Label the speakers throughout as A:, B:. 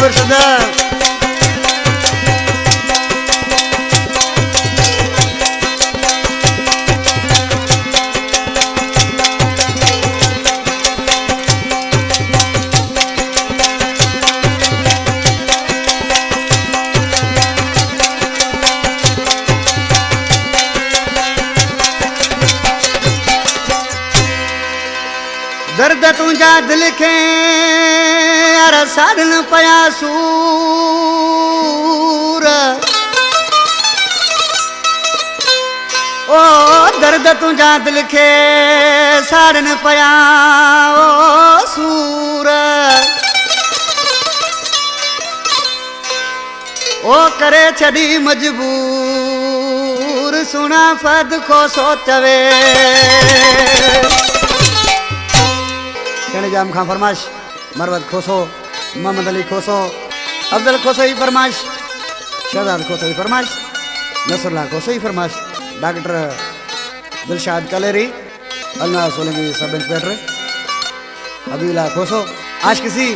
A: मुर्शद दर्द तुझा दिल खे यार साड़न पया सूर ओ दर्द तुझा दिल खे साड़न पया ओ सूर ओ करे छड़ी मजबूर सुना फद को सोचवे कहने जाम खां फरमाइश मरवत खोसो मोहम्मद अली खोसो अफजल खोसो ही फरमाइश शहजाद खोसो ही फरमाइश नसरुल्लाह खोसो ही फरमाइश डॉक्टर दिलशाद कलेरी अल्लाह सोलंकी सब इंस्पेक्टर अबीला खोसो आज किसी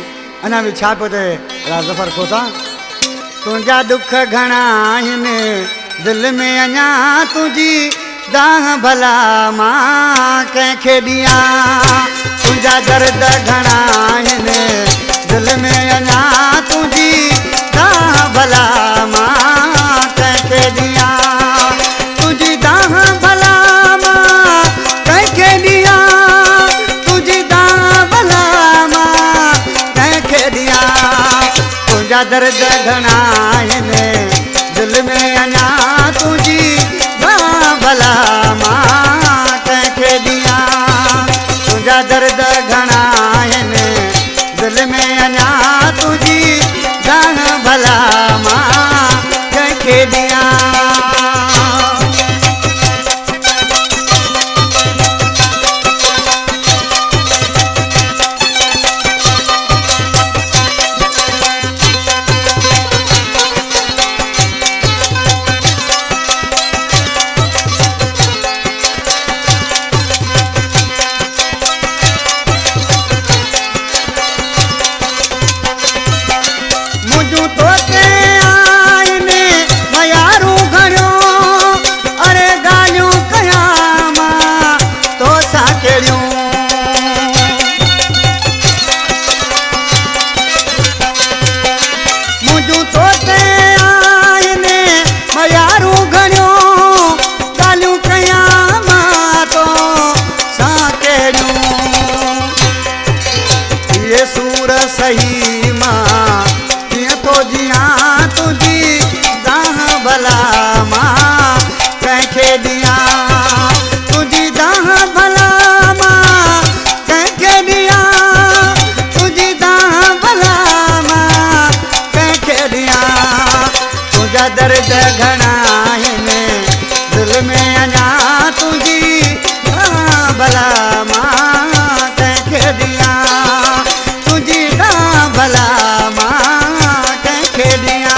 A: अना भी छा पे जफर खोसा तुझा दुख घणा आहिनि दिल में अञा तुझी दाह भला मां कंहिंखे ॾियां तुझा दर्द घणा आहिनि दिल में अञा तुझी दाह भला मां कंहिंखे ॾियां तुझी दाह भला मां कंहिंखे ॾियां तुझी दाह भला मां कंहिंखे ॾियां तुझा दर्द घणा आहिनि दिल में अञा तुझी दाह भला मां कंहिंखे ॾियां तुझा दर्द घणा आहिनि दिल में अञा तुझी दाह भला मां कंहिंखे ॾियां सही मां कीअं थो जियां तुझी दाह भला मां कंहिंखे ॾियां तुझी दाह भला मां कंहिंखे ॾियां तुझी दाह भला मां कंहिंखे ॾियां तुझा दर्द घणा आहिनि दिल में अञा तुझी दाह भला मां कंहिंखे ॾियां तुझी भला मां कंहिंखे ॾियां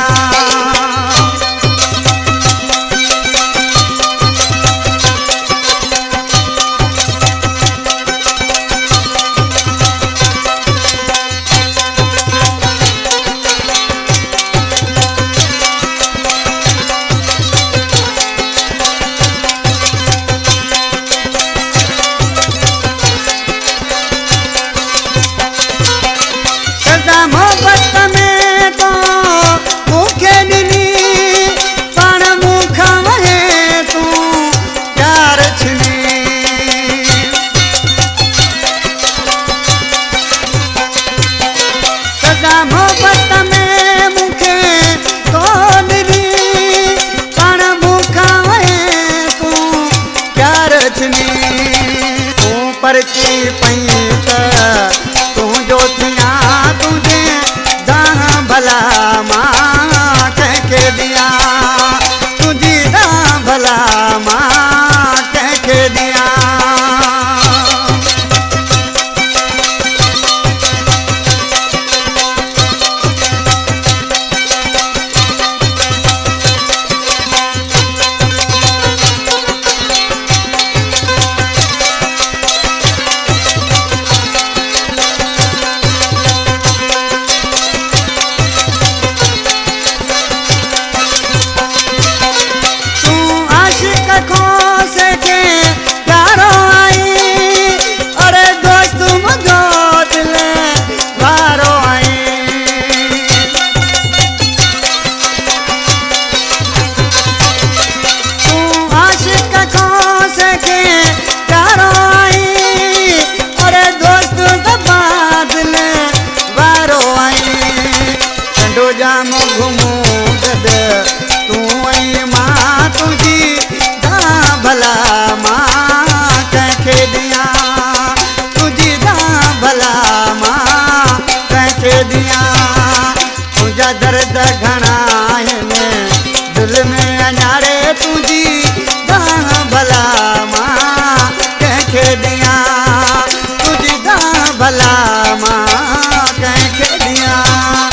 A: मोहब्बत में तो मूंखे ॾिनी पाण मूंखां वहे तूं प्यार छिनी सदा मोहब्बत में मूंखे तो ॾिनी पाण मूंखां वहे तूं प्यार छिनी तूं परची पई त तुंहिंजो थियां तुझे दाह भला मां कंहिंखे ॾियां तुझी दाह भला मां कंहिंखे ॾियां भला मां कंहिंखे ॾियां तुंहिंजी दां भला मां कंहिंखे ॾियां तुंहिंजा दर्द घणा आहिनि दिलि में अञारे तुंहिंजी दां भला मां कंहिंखे ॾियां तुंहिंजी दां भला मां कंहिंखे ॾियां